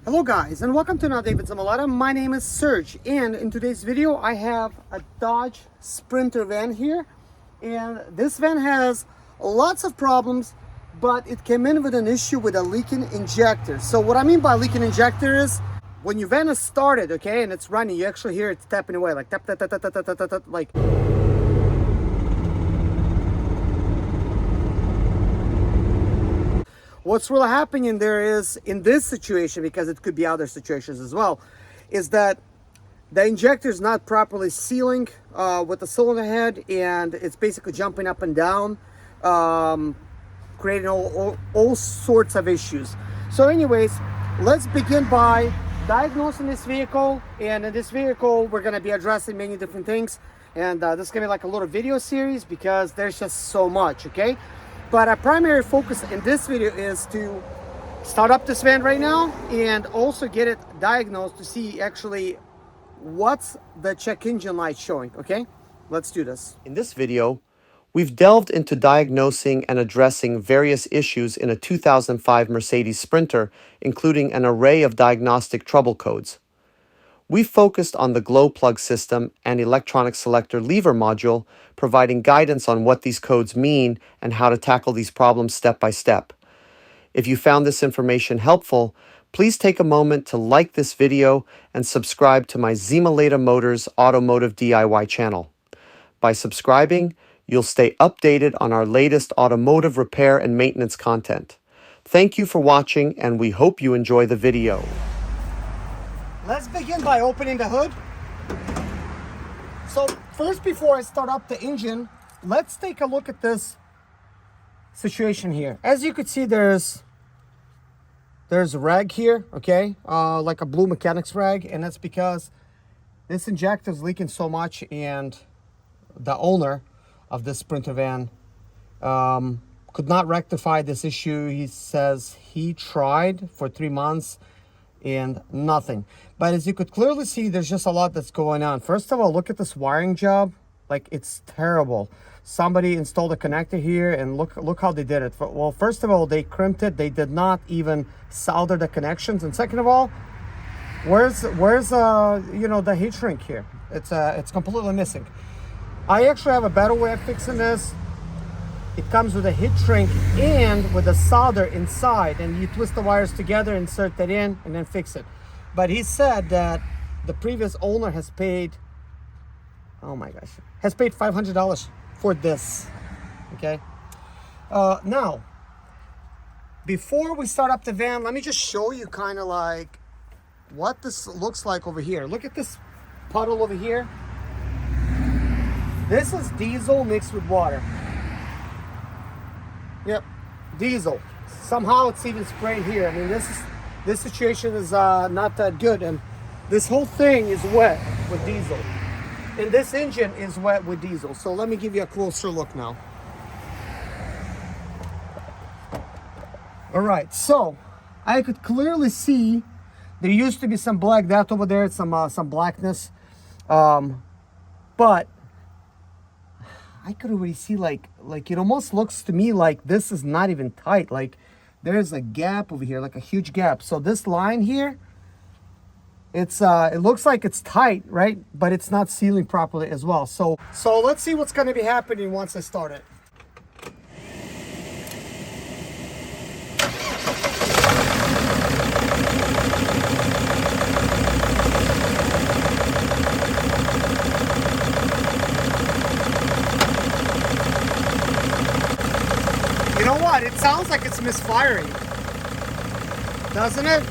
Hello guys, and welcome to another day with Zimaleta. My name is Serge, and in today's video I have a Dodge Sprinter van here, and this van has lots of problems, but it came in with an issue with a leaking injector. So what I mean by leaking injector is when your van is started, okay, and it's running, you actually hear it tapping away, like tap tap tap tap tap tap tap tap, like. What's really happening there is, in this situation, because it could be other situations as well, is that the injector is not properly sealing with the cylinder head, and it's basically jumping up and down, creating all sorts of issues. So anyways, let's begin by diagnosing this vehicle. And in this vehicle, we're going to be addressing many different things. And this is going to be like a little video series because there's just so much, okay? But our primary focus in this video is to start up this van right now and also get it diagnosed to see actually what's the check engine light showing, okay? Let's do this. In this video, we've delved into diagnosing and addressing various issues in a 2005 Mercedes Sprinter, including an array of diagnostic trouble codes. We focused on the glow plug system and electronic selector lever module, providing guidance on what these codes mean and how to tackle these problems step by step. If you found this information helpful, please take a moment to like this video and subscribe to my Zimaleta Motors Automotive DIY channel. By subscribing, you'll stay updated on our latest automotive repair and maintenance content. Thank you for watching, and we hope you enjoy the video. Let's begin by opening the hood. So first, before I start up the engine, let's take a look at this situation here. As you can see, there's a rag here, okay, like a blue mechanics rag, and that's because this injector is leaking so much, and the owner of this Sprinter van could not rectify this issue. He says he tried for 3 months and nothing. But as you could clearly see, there's just a lot that's going on. First of all, look at this wiring job. Like, it's terrible. Somebody installed a connector here, and look how they did it. Well, first of all, they crimped it. They did not even solder the connections. And second of all, where's you know, the heat shrink here? It's completely missing. I actually have a better way of fixing this. It comes with a heat shrink and with a solder inside, and you twist the wires together, insert that in, and then fix it. But he said that the previous owner has paid, oh my gosh, has paid $500 for this, okay? Now, before we start up the van, let me just show you kind of like what this looks like over here. Look at this puddle over here. This is diesel mixed with water. Yep, diesel. Somehow it's even sprayed here. I mean, this situation is not that good, and this whole thing is wet with diesel, and this engine is wet with diesel. So let me give you a closer look now. All right, so I could clearly see there used to be some black dot over there, some blackness, but I could already see like it almost looks to me like this is not even tight. Like there's a gap over here, like a huge gap. So this line here, it looks like it's tight, right? But it's not sealing properly as well. So let's see what's going to be happening once I start it. You know what? It sounds like it's misfiring, doesn't it?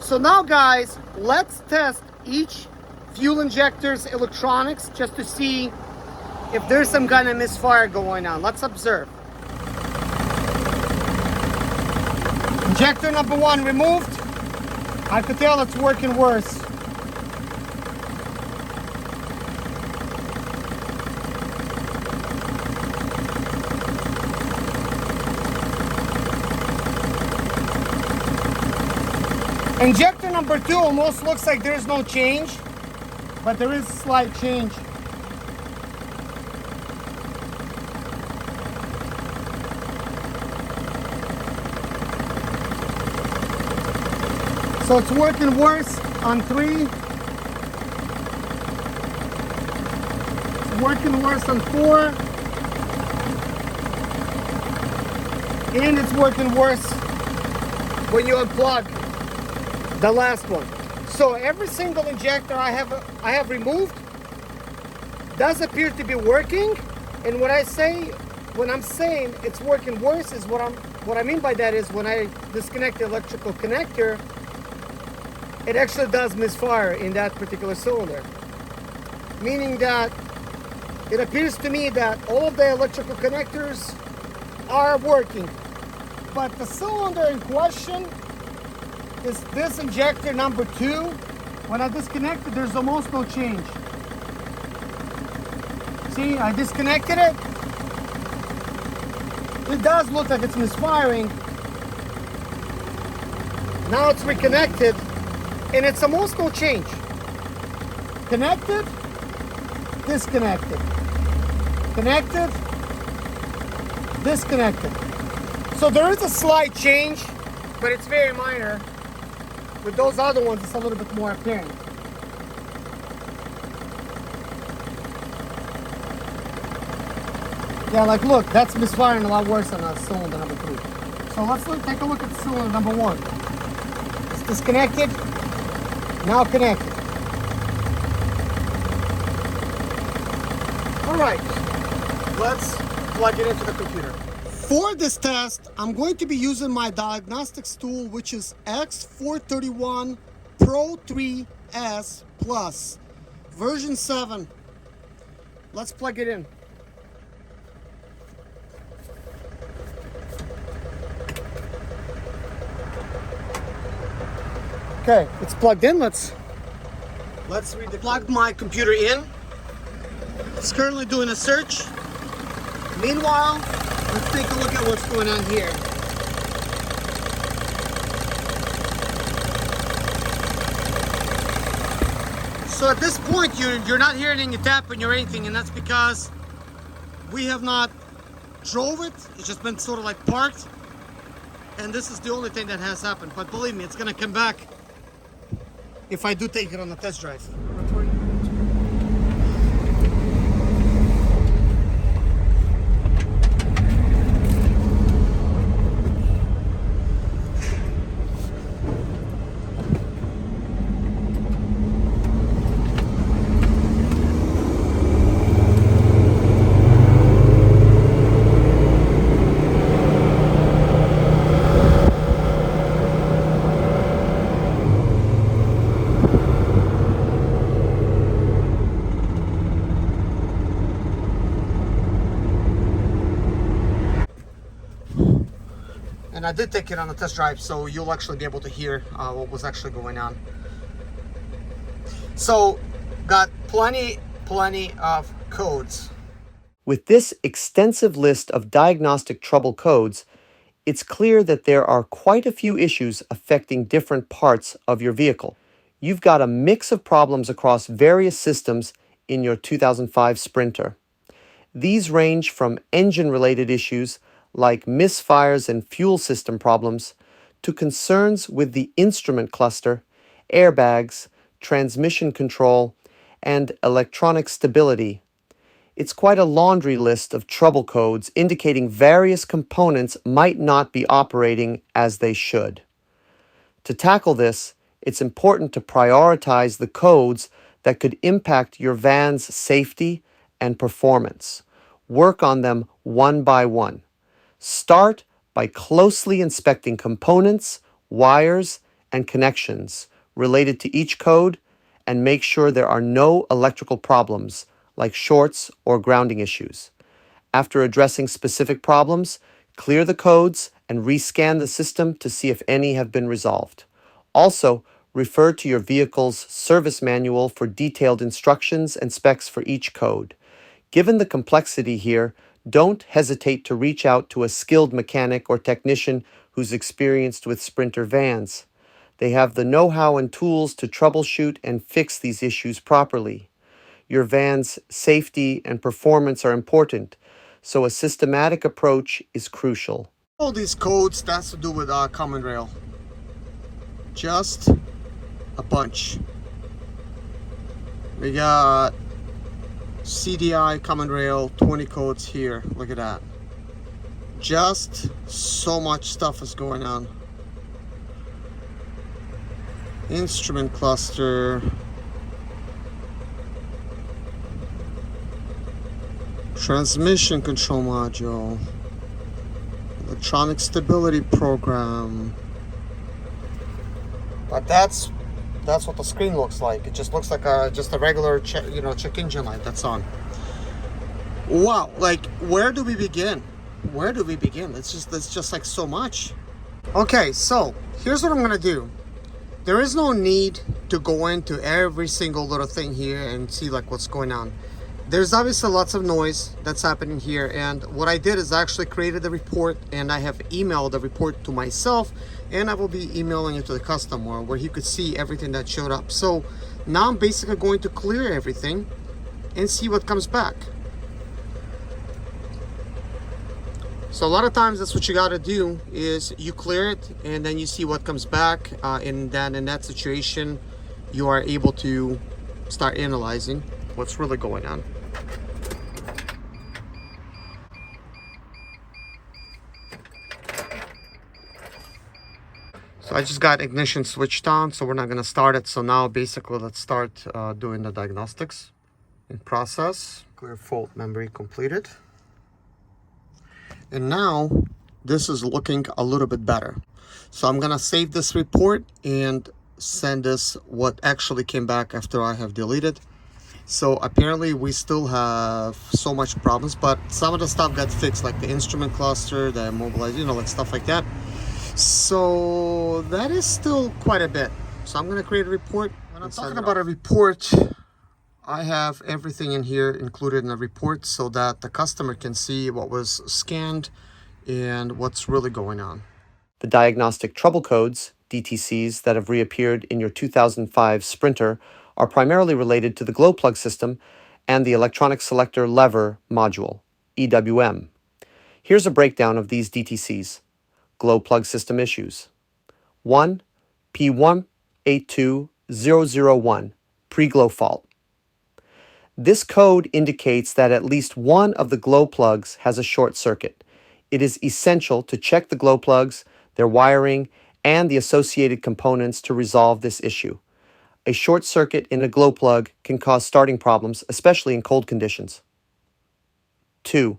So now, guys, let's test each fuel injector's electronics just to see if there's some kind of misfire going on. Let's observe. Injector number 1 removed. I could tell it's working worse. Injector number 2 almost looks like there's no change, but there is slight change. So it's working worse on 3. It's working worse on 4. And it's working worse when you unplug the last one. So every single injector I have removed does appear to be working. And when I'm saying it's working worse is what I mean by that is when I disconnect the electrical connector, it actually does misfire in that particular cylinder. Meaning that it appears to me that all of the electrical connectors are working. But the cylinder in question is this injector number 2. When I disconnect it, there's almost no change. See, I disconnected it. It does look like it's misfiring. Now it's reconnected, and it's almost no change. Connected, disconnected. Connected, disconnected. So there is a slight change, but it's very minor. With those other ones, it's a little bit more apparent. Yeah, like look, that's misfiring a lot worse than cylinder number 3. So let's take a look at cylinder number 1. It's disconnected, now connected. All right, let's plug it into the computer. For this test, I'm going to be using my diagnostics tool, which is X431 Pro 3S Plus, version 7. Let's plug it in. Okay, it's plugged in. Let's plug my computer in. It's currently doing a search. Meanwhile, let's take a look at what's going on here. So at this point, you're not hearing any tapping or anything, and that's because we have not drove it. It's just been sort of like parked, and this is the only thing that has happened. But believe me, it's gonna come back if I do take it on a test drive. And I did take it on a test drive, so you'll actually be able to hear what was actually going on. So, got plenty of codes. With this extensive list of diagnostic trouble codes, it's clear that there are quite a few issues affecting different parts of your vehicle. You've got a mix of problems across various systems in your 2005 Sprinter. These range from engine-related issues like misfires and fuel system problems to concerns with the instrument cluster, airbags, transmission control, and electronic stability. It's quite a laundry list of trouble codes indicating various components might not be operating as they should. To tackle this, it's important to prioritize the codes that could impact your van's safety and performance. Work on them one by one. Start by closely inspecting components, wires, and connections related to each code, and make sure there are no electrical problems like shorts or grounding issues. After addressing specific problems, clear the codes and rescan the system to see if any have been resolved. Also, refer to your vehicle's service manual for detailed instructions and specs for each code. Given the complexity here, don't hesitate to reach out to a skilled mechanic or technician who's experienced with Sprinter vans. They have the know-how and tools to troubleshoot and fix these issues properly. Your van's safety and performance are important, so a systematic approach is crucial. All these codes, that's to do with common rail. Just a bunch. We got CDI common rail 20 codes here. Look at that. Just so much stuff is going on. Instrument cluster, transmission control module, electronic stability program. But that's what the screen looks like. It just looks like just a regular check engine light that's on. Wow, like where do we begin? Where do we begin? It's just like so much. Okay, so here's what I'm gonna do. There is no need to go into every single little thing here and see like what's going on. There's obviously lots of noise that's happening here, and what I did is I actually created the report, and I have emailed the report to myself, and I will be emailing it to the customer where he could see everything that showed up. So now I'm basically going to clear everything and see what comes back. So a lot of times that's what you got to do, is you clear it and then you see what comes back, and then in that situation you are able to start analyzing what's really going on. So I just got ignition switched on, so we're not going to start it. So now basically let's start doing the diagnostics. In process, clear fault memory completed. And now this is looking a little bit better. So I'm gonna save this report and send us what actually came back after I have deleted. So apparently we still have so much problems, but some of the stuff got fixed, like the instrument cluster, the immobilized, like stuff like that. So that is still quite a bit. So I'm gonna create a report. When I'm talking about a report, I have everything in here included in a report so that the customer can see what was scanned and what's really going on. The diagnostic trouble codes, DTCs, that have reappeared in your 2005 Sprinter are primarily related to the glow plug system and the electronic selector lever module, EWM. Here's a breakdown of these DTCs. Glow plug system issues. 1. P182001, pre-glow fault. This code indicates that at least one of the glow plugs has a short circuit. It is essential to check the glow plugs, their wiring, and the associated components to resolve this issue. A short circuit in a glow plug can cause starting problems, especially in cold conditions. 2.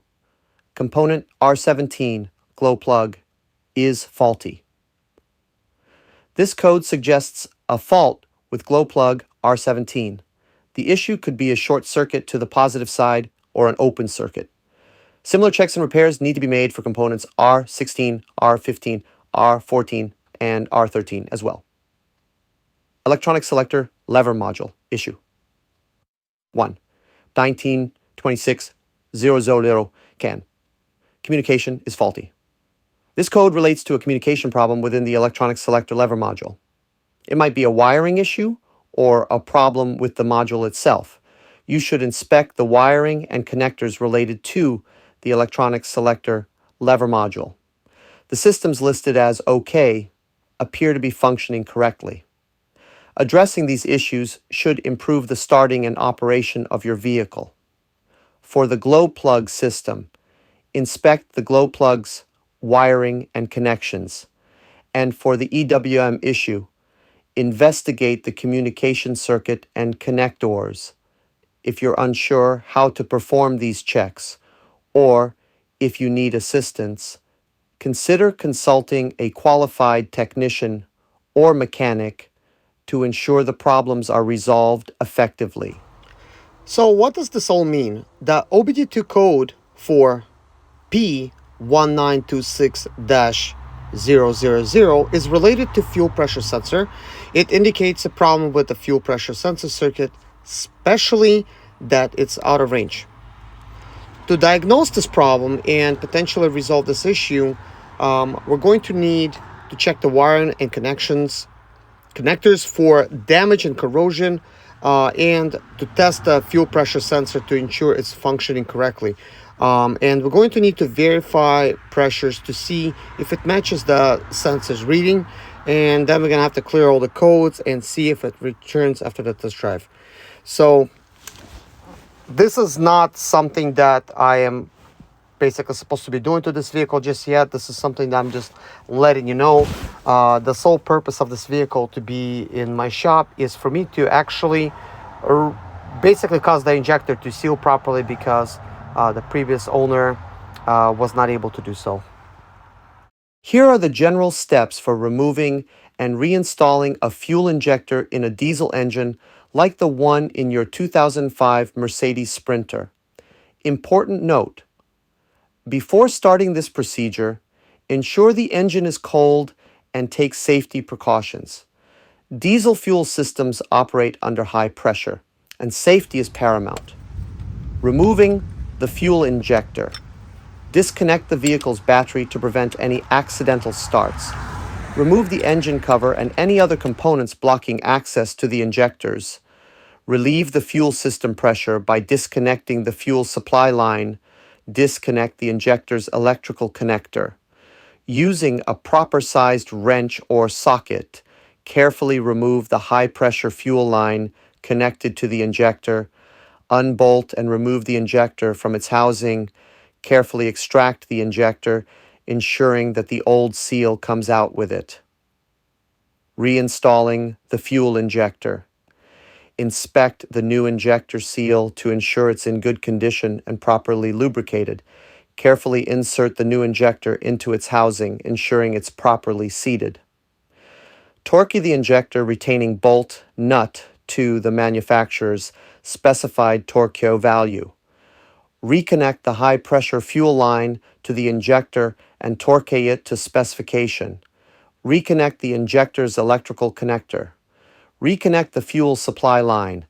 Component R17 glow plug is faulty. This code suggests a fault with glow plug R17. The issue could be a short circuit to the positive side or an open circuit. Similar checks and repairs need to be made for components R16, R15, R14, and R13 as well. Electronic selector lever module issue. 1. 192600 CAN. Communication is faulty. This code relates to a communication problem within the electronic selector lever module. It might be a wiring issue or a problem with the module itself. You should inspect the wiring and connectors related to the electronic selector lever module. The systems listed as OK appear to be functioning correctly. Addressing these issues should improve the starting and operation of your vehicle. For the glow plug system, inspect the glow plug's wiring and connections. And for the EWM issue, investigate the communication circuit and connectors if you're unsure how to perform these checks, or if you need assistance, consider consulting a qualified technician or mechanic to ensure the problems are resolved effectively. So what does this all mean? The OBD2 code for P1926-000 is related to fuel pressure sensor. It indicates a problem with the fuel pressure sensor circuit, especially that it's out of range. To diagnose this problem and potentially resolve this issue, we're going to need to check the wiring and connectors for damage and corrosion, and to test the fuel pressure sensor to ensure it's functioning correctly. And we're going to need to verify pressures to see if it matches the sensor's reading, And then we're gonna have to clear all the codes and see if it returns after the test drive. So this is not something that I am basically supposed to be doing to this vehicle just yet. This is something that I'm just letting you know. The sole purpose of this vehicle to be in my shop is for me to actually basically cause the injector to seal properly, because the previous owner was not able to do so. Here are the general steps for removing and reinstalling a fuel injector in a diesel engine like the one in your 2005 Mercedes Sprinter. Important note: before starting this procedure, ensure the engine is cold and take safety precautions. Diesel fuel systems operate under high pressure, and safety is paramount. Removing the fuel injector. Disconnect the vehicle's battery to prevent any accidental starts. Remove the engine cover and any other components blocking access to the injectors. Relieve the fuel system pressure by disconnecting the fuel supply line. Disconnect the injector's electrical connector. Using a proper-sized wrench or socket, carefully remove the high-pressure fuel line connected to the injector. Unbolt and remove the injector from its housing. Carefully extract the injector, ensuring that the old seal comes out with it. Reinstalling the fuel injector. Inspect the new injector seal to ensure it's in good condition and properly lubricated. Carefully insert the new injector into its housing, ensuring it's properly seated. Torque the injector, retaining bolt nut to the manufacturer's specified torque value. Reconnect the high-pressure fuel line to the injector and torque it to specification. Reconnect the injector's electrical connector. Reconnect the fuel supply line.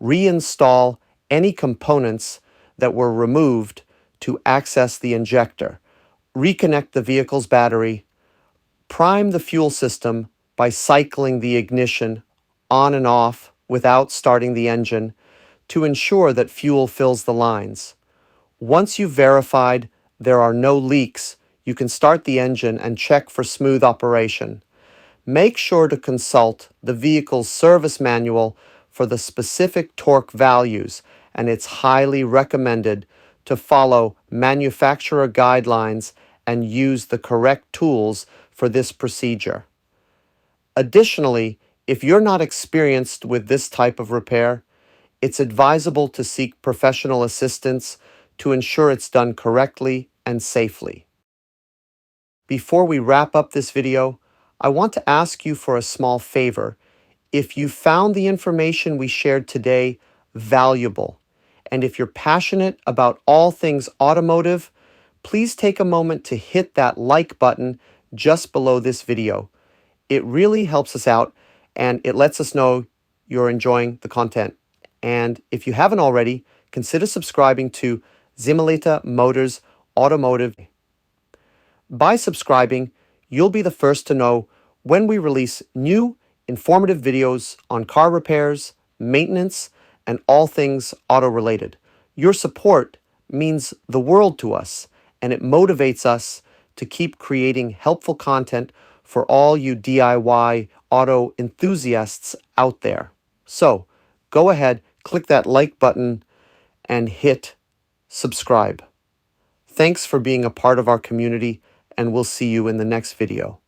Reinstall any components that were removed to access the injector. Reconnect the vehicle's battery. Prime the fuel system by cycling the ignition on and off without starting the engine to ensure that fuel fills the lines. Once you've verified there are no leaks, you can start the engine and check for smooth operation. Make sure to consult the vehicle's service manual for the specific torque values, and it's highly recommended to follow manufacturer guidelines and use the correct tools for this procedure. Additionally, if you're not experienced with this type of repair, it's advisable to seek professional assistance to ensure it's done correctly and safely. Before we wrap up this video, I want to ask you for a small favor. If you found the information we shared today valuable, and if you're passionate about all things automotive, please take a moment to hit that like button just below this video. It really helps us out, and it lets us know you're enjoying the content. And if you haven't already, consider subscribing to Zimaleta Motors Automotive. By subscribing, you'll be the first to know when we release new, informative videos on car repairs, maintenance, and all things auto-related. Your support means the world to us, and it motivates us to keep creating helpful content for all you DIY auto enthusiasts out there. So, go ahead, click that like button, and hit subscribe. Thanks for being a part of our community, and we'll see you in the next video.